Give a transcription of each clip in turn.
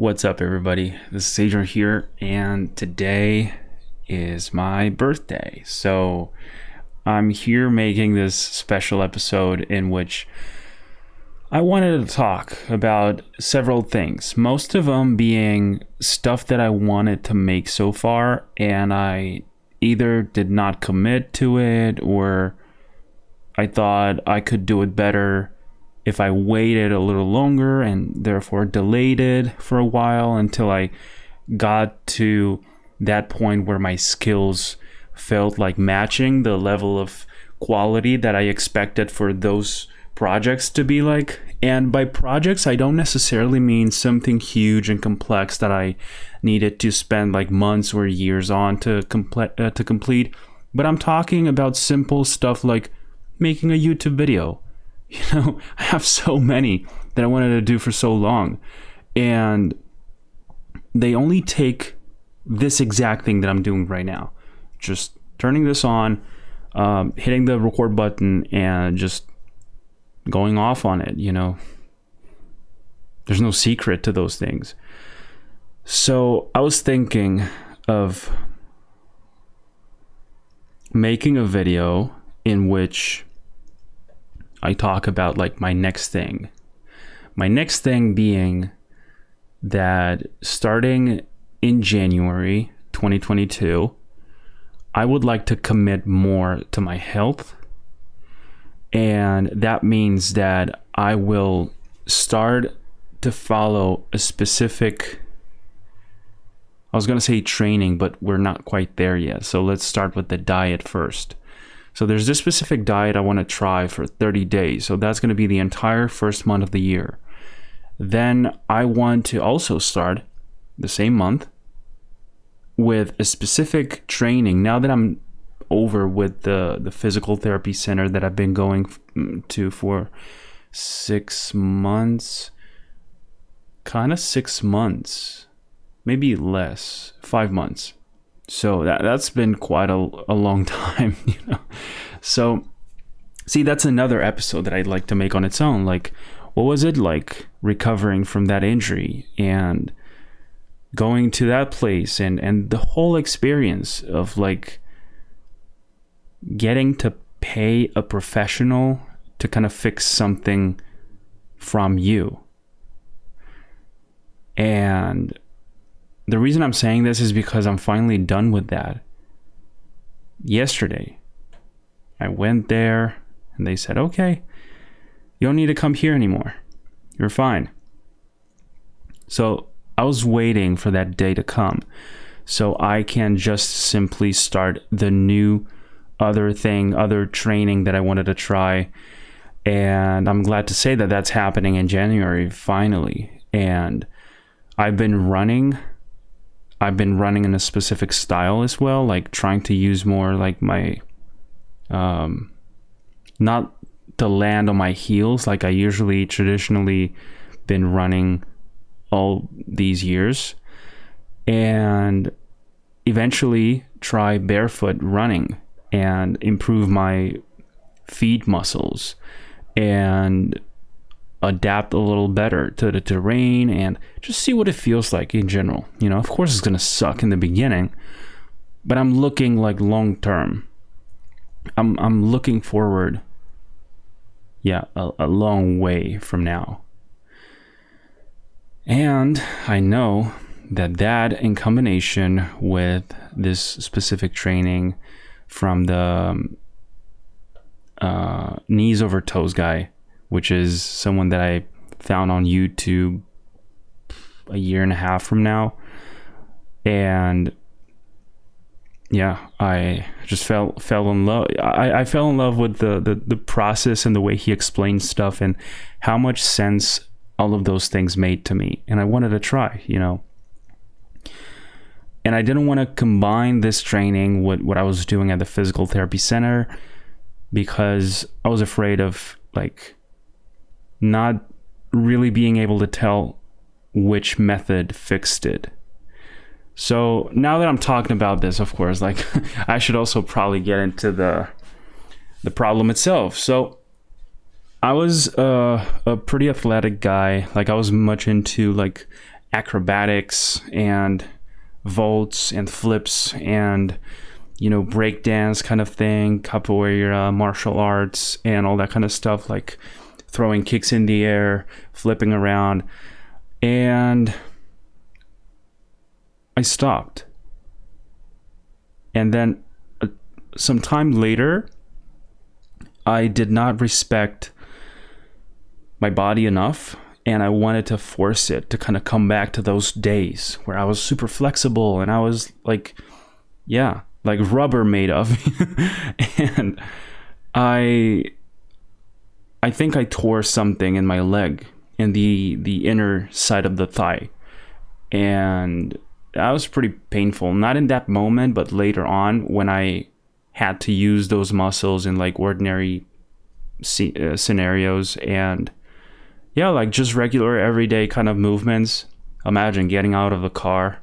What's up, everybody? This is Adrian here, and today is my birthday. So I'm here making this special episode in which I wanted to talk about several things, most of them being stuff that I wanted to make so far, and I either did not commit to it or I thought I could do it better if I waited a little longer and therefore delayed it for a while until I got to that point where my skills felt like matching the level of quality that I expected for those projects to be like. And by projects, I don't necessarily mean something huge and complex that I needed to spend like months or years on to complete, but I'm talking about simple stuff like making a YouTube video. I have so many that I wanted to do for so long, and they only take this exact thing that I'm doing right now. Just turning this on, hitting the record button, and just going off on it, There's no secret to those things. So I was thinking of making a video in which I talk about like my next thing. My next thing being that starting in January 2022, I would like to commit more to my health. And that means that I will start to follow a specific, I was going to say training, but we're not quite there yet. So let's start with the diet first. So there's this specific diet I want to try for 30 days. So that's going to be the entire first month of the year. Then I want to also start the same month with a specific training. Now that I'm over with the physical therapy center that I've been going to for 6 months, maybe less, 5 months. So that's been quite a long time, So, see, that's another episode that I'd like to make on its own. Like, what was it like recovering from that injury and going to that place and the whole experience of like getting to pay a professional to kind of fix something from you. And the reason I'm saying this is because I'm finally done with that. Yesterday, I went there and they said, okay, you don't need to come here anymore. You're fine. So I was waiting for that day to come so I can just simply start the new other training that I wanted to try. And I'm glad to say that that's happening in January, finally. And I've been running in a specific style as well, like trying to use more like my, not to land on my heels like I usually traditionally been running all these years, and eventually try barefoot running and improve my feet muscles and adapt a little better to the terrain and just see what it feels like in general. Of course it's going to suck in the beginning, but I'm looking like long term. I'm looking forward, a long way from now. And I know that in combination with this specific training from the knees over toes guy, which is someone that I found on YouTube a year and a half from now. And I just fell in love. I fell in love with the process and the way he explained stuff and how much sense all of those things made to me. And I wanted to try, And I didn't want to combine this training with what I was doing at the physical therapy center because I was afraid of like not really being able to tell which method fixed it. So now that I'm talking about this, of course, like I should also probably get into the problem itself. So I was a pretty athletic guy. Like I was much into like acrobatics and vaults and flips and, break dance kind of thing, capoeira, martial arts, and all that kind of stuff, like throwing kicks in the air, flipping around. And I stopped. And then some time later, I did not respect my body enough, and I wanted to force it to kind of come back to those days where I was super flexible and I was like rubber made of. And I think I tore something in my leg, in the inner side of the thigh, and that was pretty painful. Not in that moment, but later on when I had to use those muscles in like ordinary scenarios, and like just regular everyday kind of movements. Imagine getting out of the car,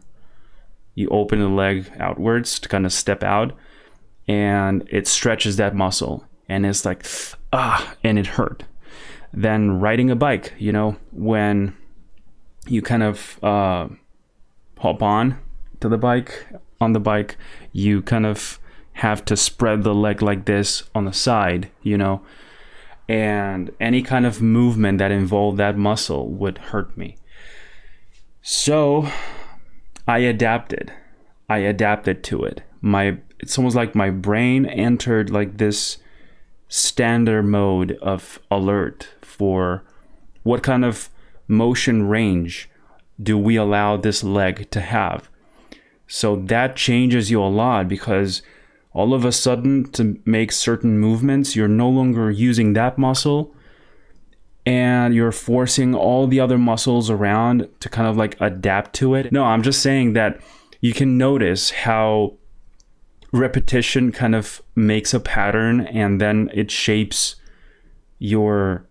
you open the leg outwards to kind of step out, and it stretches that muscle, and it's like and it hurt. Then riding a bike, when you kind of hop on the bike, you kind of have to spread the leg like this on the side, and any kind of movement that involved that muscle would hurt me. So I adapted to it. It's almost like my brain entered like this standard mode of alert for what kind of motion range do we allow this leg to have. So that changes you a lot, because all of a sudden, to make certain movements, you're no longer using that muscle, and you're forcing all the other muscles around to kind of like adapt to it. No, I'm just saying that you can notice how repetition kind of makes a pattern, and then it shapes your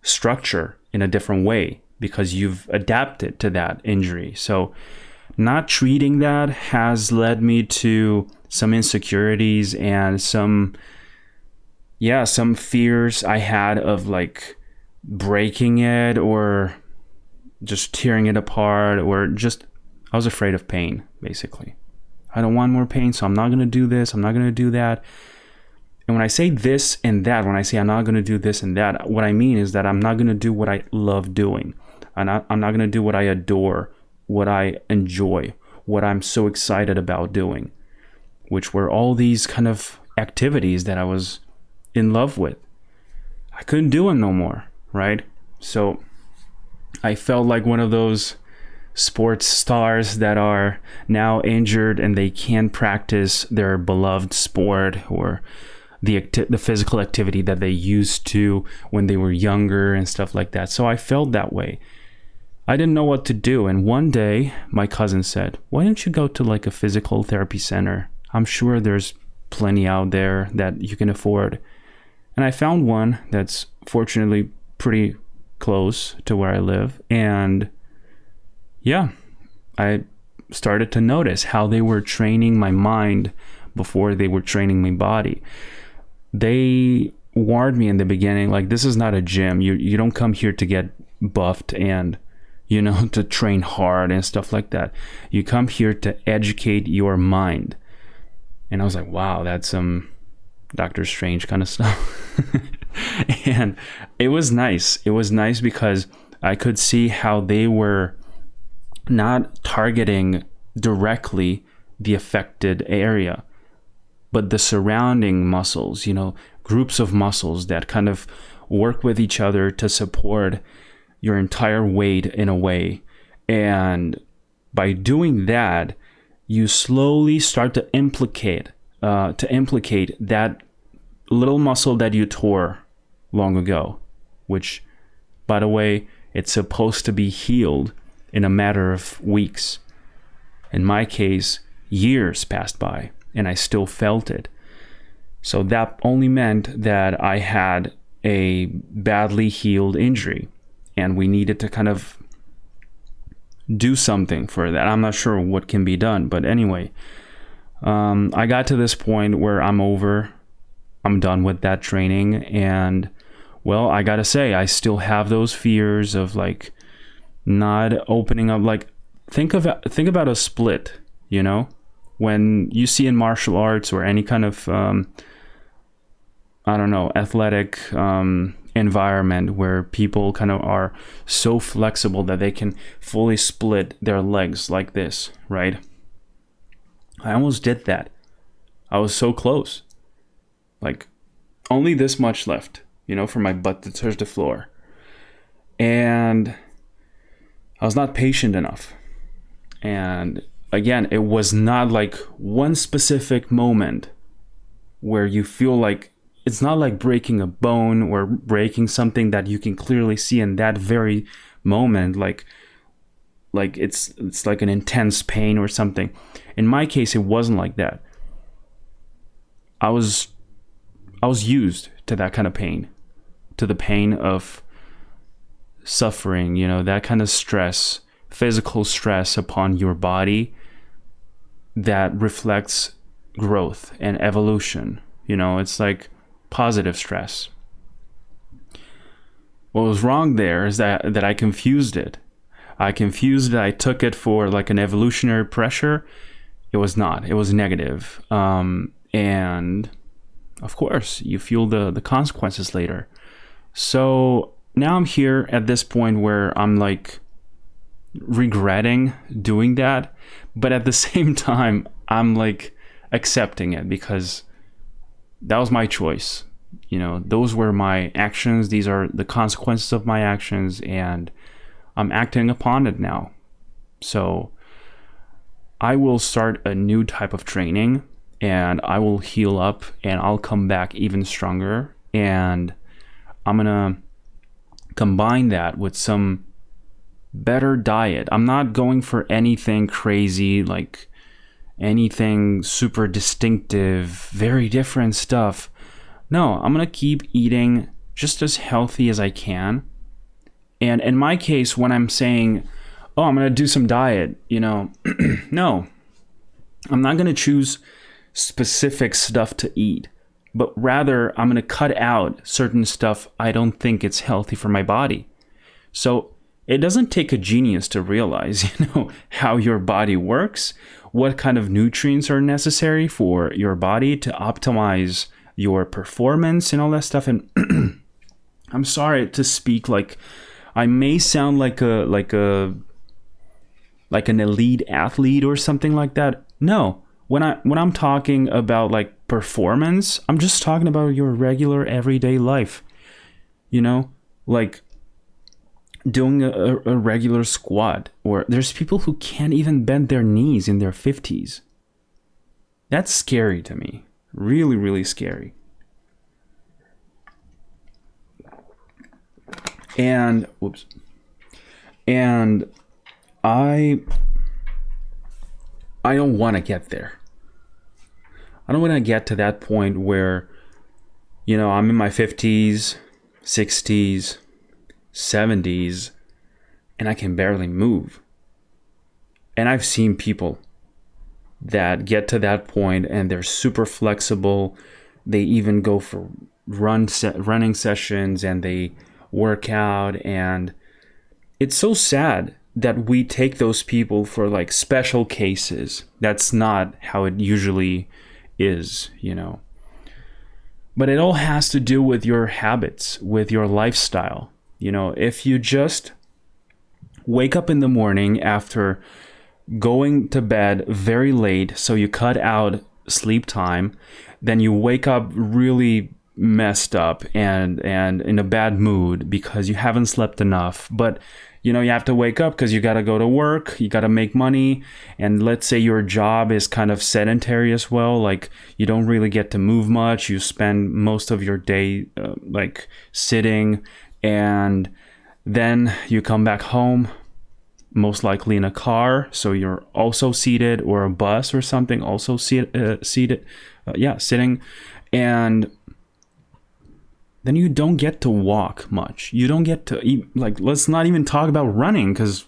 structure in a different way because you've adapted to that injury. So not treating that has led me to some insecurities and some fears I had of like breaking it or just tearing it apart, or just I was afraid of pain, basically. I don't want more pain, so I'm not going to do this, I'm not going to do that. And when I say this and that, when I say I'm not going to do this and that, what I mean is that I'm not going to do what I love doing. I'm not going to do what I adore, what I enjoy, what I'm so excited about doing, which were all these kind of activities that I was in love with. I couldn't do it no more, right? So I felt like one of those sports stars that are now injured and they can't practice their beloved sport or the physical activity that they used to when they were younger and stuff like that. So I felt that way. I didn't know what to do. And one day my cousin said, why don't you go to like a physical therapy center? I'm sure there's plenty out there that you can afford. And I found one that's fortunately pretty close to where I live. And yeah, I started to notice how they were training my mind before they were training my body. They warned me in the beginning, like, this is not a gym. You don't come here to get buffed and, to train hard and stuff like that. You come here to educate your mind. And I was like, wow, that's some Doctor Strange kind of stuff. And it was nice. It was nice because I could see how they were not targeting directly the affected area, but the surrounding muscles, groups of muscles that kind of work with each other to support your entire weight in a way. And by doing that, you slowly start to implicate that little muscle that you tore long ago, which, by the way, it's supposed to be healed in a matter of weeks. In my case, years passed by and I still felt it. So that only meant that I had a badly healed injury and we needed to kind of do something for that. I'm not sure what can be done, but anyway, I got to this point where I'm done with that training. And well, I gotta say, I still have those fears of like not opening up. Like, think about a split, you know, when you see in martial arts or any kind of I don't know, athletic environment where people kind of are so flexible that they can fully split their legs like this, right? I almost did that. I was so close. Like, only this much left, you know, for my butt to touch the floor. And I was not patient enough. And again, it was not like one specific moment where you feel like, it's not like breaking a bone or breaking something that you can clearly see in that very moment, like it's like an intense pain or something. In my case, it wasn't like that. I was used to that kind of pain, to the pain of suffering, you know, that kind of stress, physical stress upon your body that reflects growth and evolution. You know, it's like positive stress. What was wrong there is that I confused it. I took it for like an evolutionary pressure. It was not. It was negative. And of course, you feel the consequences later. So now I'm here at this point where I'm like regretting doing that. But at the same time, I'm like accepting it because that was my choice. You know, those were my actions. These are the consequences of my actions, and I'm acting upon it now. So I will start a new type of training, and I will heal up, and I'll come back even stronger. And I'm gonna combine that with some better diet. I'm not going for anything crazy, like anything super distinctive, very different stuff. No, I'm gonna keep eating just as healthy as I can. And in my case, when I'm saying, oh, I'm gonna do some diet, you know, no, I'm not gonna choose specific stuff to eat, but rather I'm gonna cut out certain stuff I don't think it's healthy for my body. So it doesn't take a genius to realize, you know, how your body works, what kind of nutrients are necessary for your body to optimize your performance and all that stuff. And I'm sorry to speak like I may sound like an elite athlete or something like that. No, when I'm talking about like performance, I'm just talking about your regular everyday life. You know, like doing a regular squat, or there's people who can't even bend their knees in their 50s. That's scary to me. Really, really scary. And I don't want to get there. I don't want to get to that point where, you know, I'm in my 50s, 60s, 70s, and I can barely move. And I've seen people that get to that point and they're super flexible. They even go for running sessions and they work out. And it's so sad that we take those people for like special cases. That's not how it usually is, you know. But it all has to do with your habits, with your lifestyle. You know, if you just wake up in the morning after going to bed very late, so you cut out sleep time, then you wake up really messed up and in a bad mood because you haven't slept enough. But you know, you have to wake up because you got to go to work, you got to make money, and let's say your job is kind of sedentary as well, like you don't really get to move much, you spend most of your day like sitting, and then you come back home, most likely in a car, so you're also seated, or a bus or something, also seated, sitting, and then you don't get to walk much. You don't get to eat, like, let's not even talk about running, because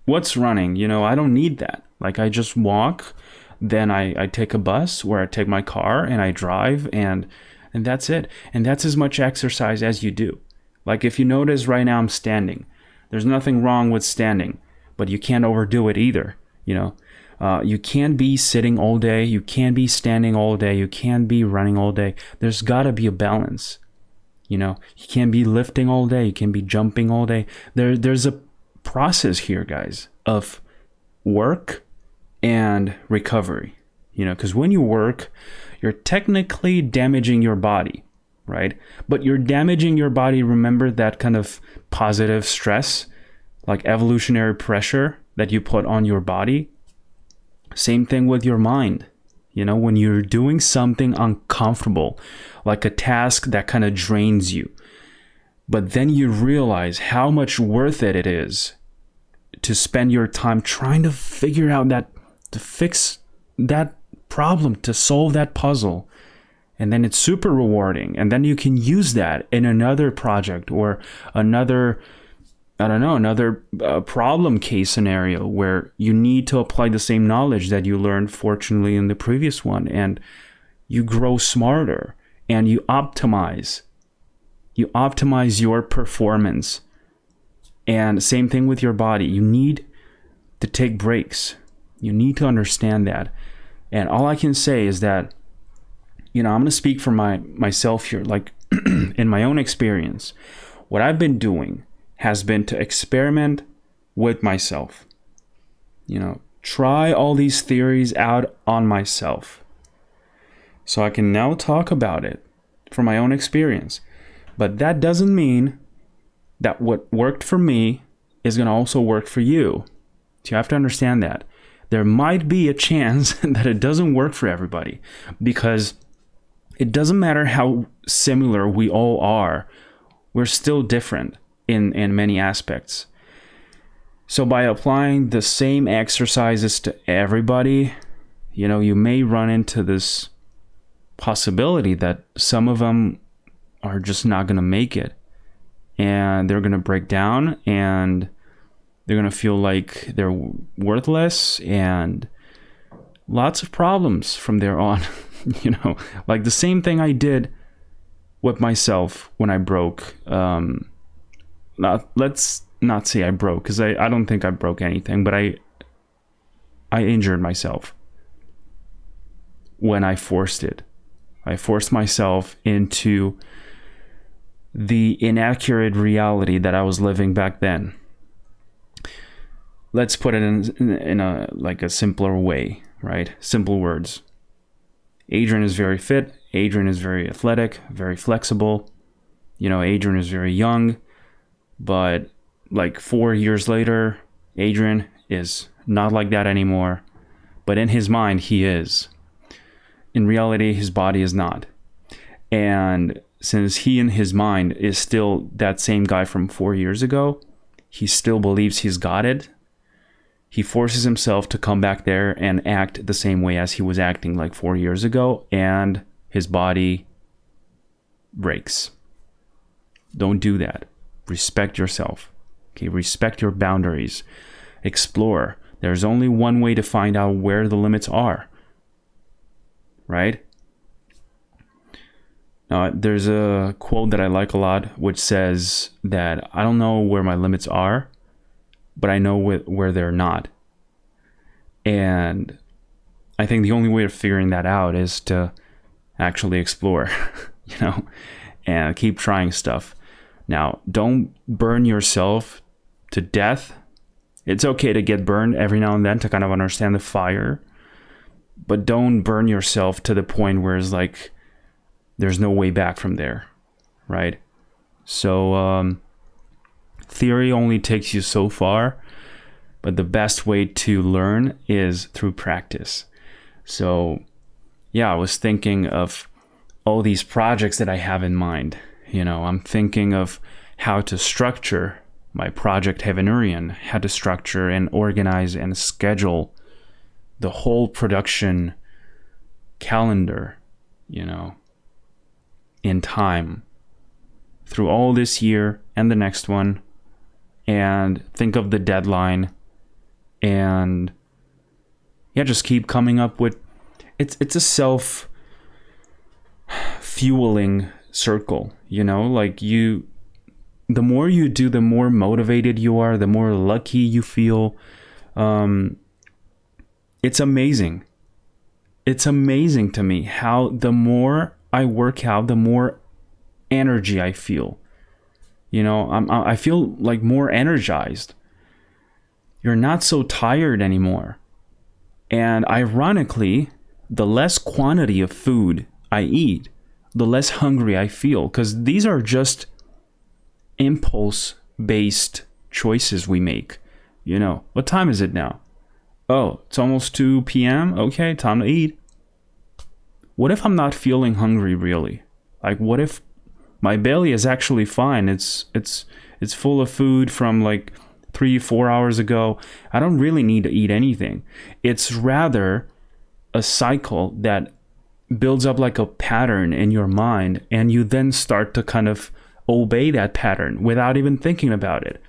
what's running? You know, I don't need that. Like, I just walk, then I take a bus, or I take my car and I drive, and that's it. And that's as much exercise as you do. Like, if you notice right now I'm standing, there's nothing wrong with standing, but you can't overdo it either. You can't be sitting all day. You can't be standing all day. You can't be running all day. There's got to be a balance. You can't be lifting all day. You can't be jumping all day. There's a process here, guys, of work and recovery. Because when you work, you're technically damaging your body, right? But you're damaging your body. Remember that kind of positive stress, like evolutionary pressure that you put on your body. Same thing with your mind. When you're doing something uncomfortable, like a task that kind of drains you, but then you realize how much worth it is to spend your time trying to figure out to fix that problem, to solve that puzzle. And then it's super rewarding. And then you can use that in another project or another problem case scenario where you need to apply the same knowledge that you learned, fortunately, in the previous one. And you grow smarter and you optimize. You optimize your performance. And same thing with your body. You need to take breaks. You need to understand that. And all I can say is that, I'm going to speak for myself here, like in my own experience. What I've been doing has been to experiment with myself. Try all these theories out on myself. So I can now talk about it from my own experience. But that doesn't mean that what worked for me is going to also work for you. So you have to understand that. There might be a chance that it doesn't work for everybody, because it doesn't matter how similar we all are, we're still different in many aspects. So by applying the same exercises to everybody, you may run into this possibility that some of them are just not going to make it, and they're going to break down, and they're going to feel like they're worthless, and lots of problems from there on. Like the same thing I did with myself when I broke. Let's not say I broke, because I don't think I broke anything, but I injured myself when I forced it. I forced myself into the inaccurate reality that I was living back then. Let's put it in a simpler way, right? Simple words. Adrian is very fit. Adrian is very athletic, very flexible. Adrian is very young, but like 4 years later, Adrian is not like that anymore. But in his mind, he is. In reality, his body is not. And since he in his mind is still that same guy from 4 years ago, he still believes he's got it. He forces himself to come back there and act the same way as he was acting like 4 years ago, and his body breaks. Don't do that. Respect yourself. Okay, respect your boundaries. Explore. There's only one way to find out where the limits are. Right? Now, there's a quote that I like a lot, which says that I don't know where my limits are, but I know where they're not. And I think the only way of figuring that out is to actually explore, and keep trying stuff. Now, don't burn yourself to death. It's okay to get burned every now and then to kind of understand the fire, but don't burn yourself to the point where it's like there's no way back from there, right? So, theory only takes you so far, but the best way to learn is through practice. So, I was thinking of all these projects that I have in mind. I'm thinking of how to structure my project Heavenurian, how to structure and organize and schedule the whole production calendar, in time through all this year and the next one, and think of the deadline, and just keep coming up with it's a self-fueling circle, like you the more you do, the more motivated you are, the more lucky you feel. It's amazing. It's amazing to me how the more I work out, the more energy I feel. I feel like more energized. You're not so tired anymore. And ironically, the less quantity of food I eat, the less hungry I feel, because these are just impulse-based choices we make. What time is it now? Oh, it's almost 2 p.m. Okay, time to eat. What if I'm not feeling hungry really? Like, what if my belly is actually fine? It's full of food from like 3-4 hours ago. I don't really need to eat anything. It's rather a cycle that builds up like a pattern in your mind, and you then start to kind of obey that pattern without even thinking about it.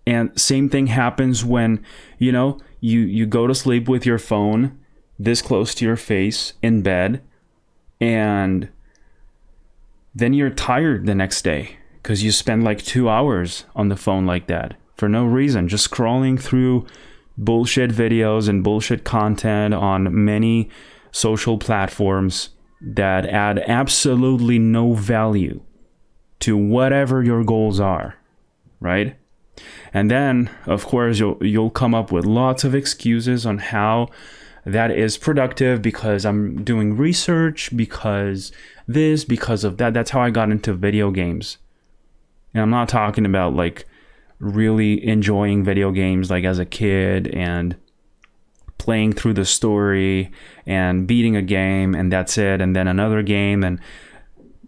And same thing happens when, you go to sleep with your phone this close to your face in bed, and then you're tired the next day because you spend like 2 hours on the phone like that for no reason, just scrolling through bullshit videos and bullshit content on many social platforms that add absolutely no value to whatever your goals are, right? And then, of course, you'll come up with lots of excuses on how that is productive, because I'm doing research, because this, because of that. That's how I got into video games. And I'm not talking about like really enjoying video games like as a kid and playing through the story and beating a game and that's it, and then another game, and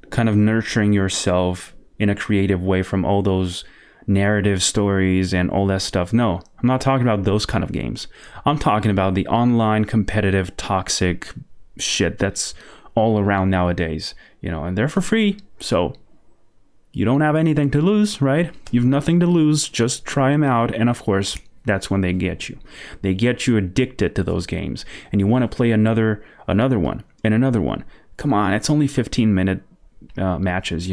kind of nurturing yourself in a creative way from all those narrative stories and all that stuff. No, I'm not talking about those kind of games. I'm talking about the online competitive toxic shit that's all around nowadays, and they're for free. So you don't have anything to lose, right? You've nothing to lose. Just try them out. And of course, that's when they get you. They get you addicted to those games, and you want to play another one and another one. Come on, it's only 15-minute matches.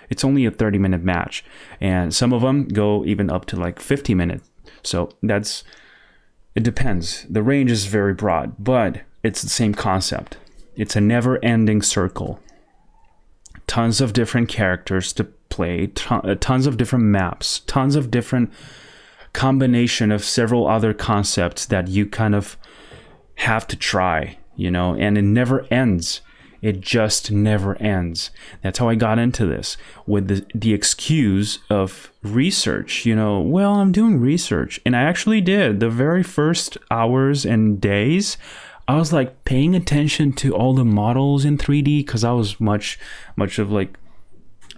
It's only a 30-minute match, and some of them go even up to like 50 minutes. So it depends. The range is very broad, but it's the same concept. It's a never-ending circle. Tons of different characters to play, tons of different maps, tons of different combination of several other concepts that you kind of have to try, and it never ends. It just never ends. That's how I got into this, with the excuse of research. Well, I'm doing research. And I actually did. The very first hours and days, I was like paying attention to all the models in 3D, because I was much of like,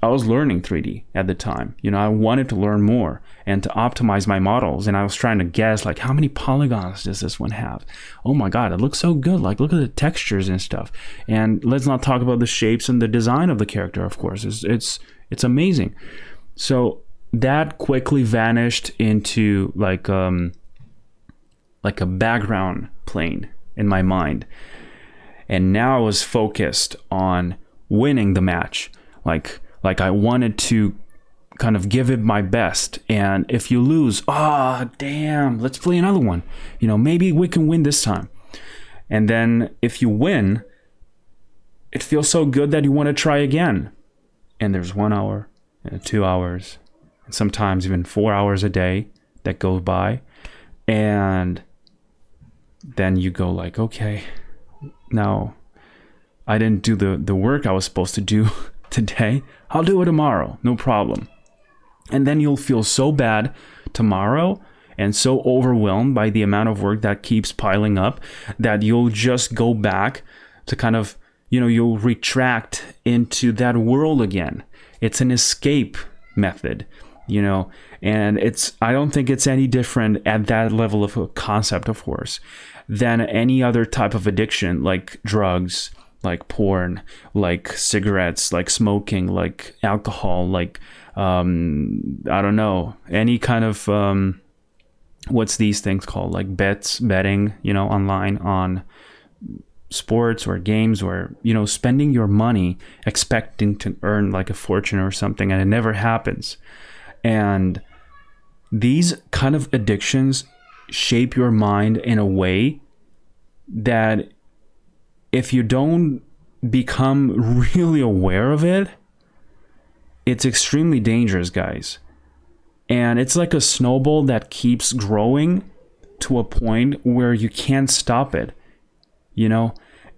I was learning 3D at the time. I wanted to learn more and to optimize my models. And I was trying to guess, like, how many polygons does this one have? Oh my God, it looks so good. Like, look at the textures and stuff. And let's not talk about the shapes and the design of the character, of course. It's amazing. So that quickly vanished into like a background plane in my mind. And now I was focused on winning the match. Like I wanted to kind of give it my best. And if you lose, damn, let's play another one. Maybe we can win this time. And then if you win, it feels so good that you want to try again. And there's 1 hour and 2 hours, and sometimes even 4 hours a day that go by. And then you go like, okay, now I didn't do the work I was supposed to do today. I'll do it tomorrow, no problem. And then you'll feel so bad tomorrow and so overwhelmed by the amount of work that keeps piling up that you'll just go back to kind of, you'll retract into that world again. It's an escape method, and I don't think it's any different at that level of a concept, of course, than any other type of addiction, like drugs, like porn, like cigarettes, like smoking, like alcohol, like I don't know, any kind of what's these things called, like betting, online on sports or games, or, you know, spending your money expecting to earn like a fortune or something, and it never happens. And these kind of addictions shape your mind in a way that if you don't become really aware of it, it's extremely dangerous, guys. And it's like a snowball that keeps growing to a point where you can't stop it, you know,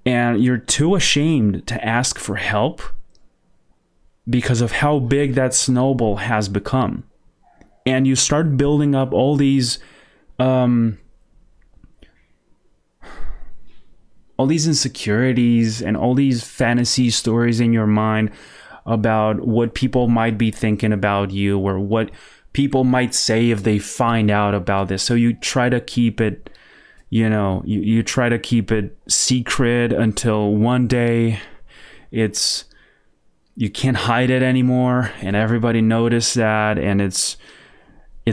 and you're too ashamed to ask for help because of how big that snowball has become. And you start building up all these insecurities and all these fantasy stories in your mind about what people might be thinking about you, or what people might say if they find out about this. So you try to keep it, you know, you try to keep it secret until one day you can't hide it anymore, and everybody notices that, and it's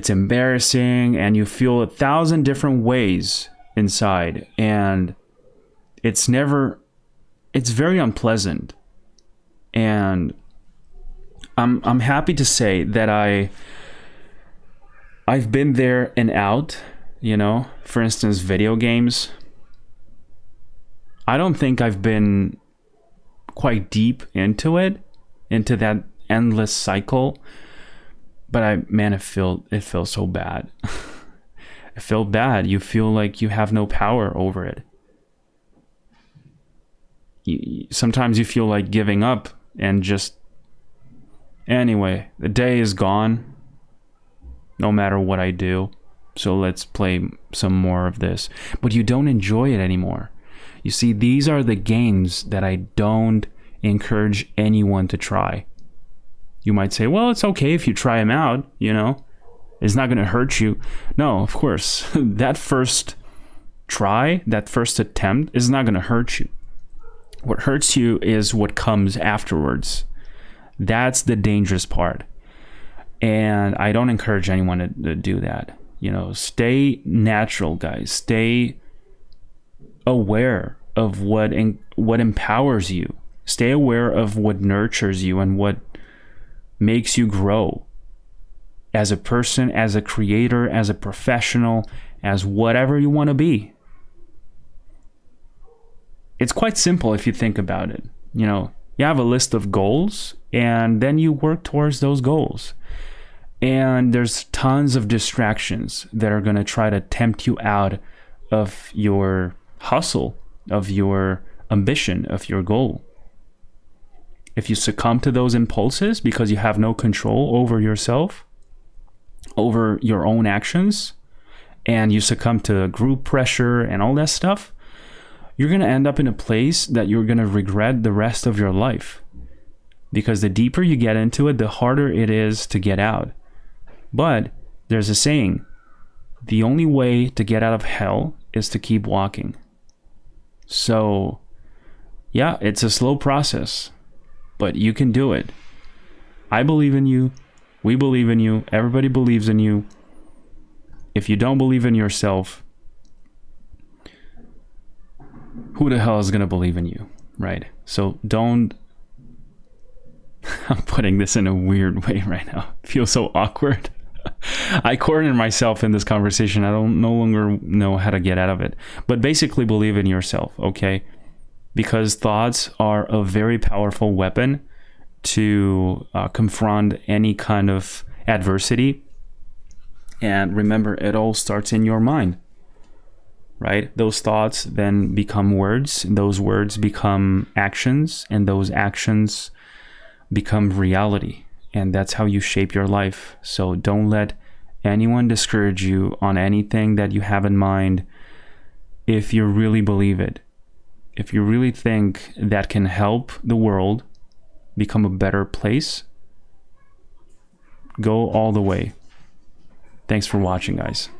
embarrassing, and you feel 1,000 different ways inside, and it's very unpleasant. And I'm happy to say that I've been there and out, you know. For instance, video games. I don't think I've been quite deep into that endless cycle. But it feels so bad. It feels bad. You feel like you have no power over it. Sometimes you feel like giving up and just, anyway, the day is gone, no matter what I do. So let's play some more of this. But you don't enjoy it anymore. You see, these are the games that I don't encourage anyone to try. You might say, well, it's okay if you try them out, you know, it's not going to hurt you. No, of course, that first try, that first attempt is not going to hurt you. What hurts you is what comes afterwards. That's the dangerous part. And I don't encourage anyone to do that. You know, stay natural, guys. Stay aware of what empowers you. Stay aware of what nurtures you and what makes you grow as a person, as a creator, as a professional, as whatever you want to be. It's quite simple if you think about it. You know, you have a list of goals, and then you work towards those goals. And there's tons of distractions that are going to try to tempt you out of your hustle, of your ambition, of your goal. If you succumb to those impulses because you have no control over yourself, over your own actions, and you succumb to group pressure and all that stuff, you're going to end up in a place that you're going to regret the rest of your life. Because the deeper you get into it, the harder it is to get out. But there's a saying, the only way to get out of hell is to keep walking. So, yeah, it's a slow process, but you can do it. I believe in you. We believe in you. Everybody believes in you. If you don't believe in yourself, who the hell is going to believe in you, right? So don't... I'm putting this in a weird way right now. It feels so awkward. I cornered myself in this conversation. I don't no longer know how to get out of it. But basically believe in yourself, okay? Because thoughts are a very powerful weapon to confront any kind of adversity. And remember, it all starts in your mind, right? Those thoughts then become words. Those words become actions. And those actions become reality. And that's how you shape your life. So don't let anyone discourage you on anything that you have in mind if you really believe it. If you really think that can help the world become a better place, go all the way. Thanks for watching, guys.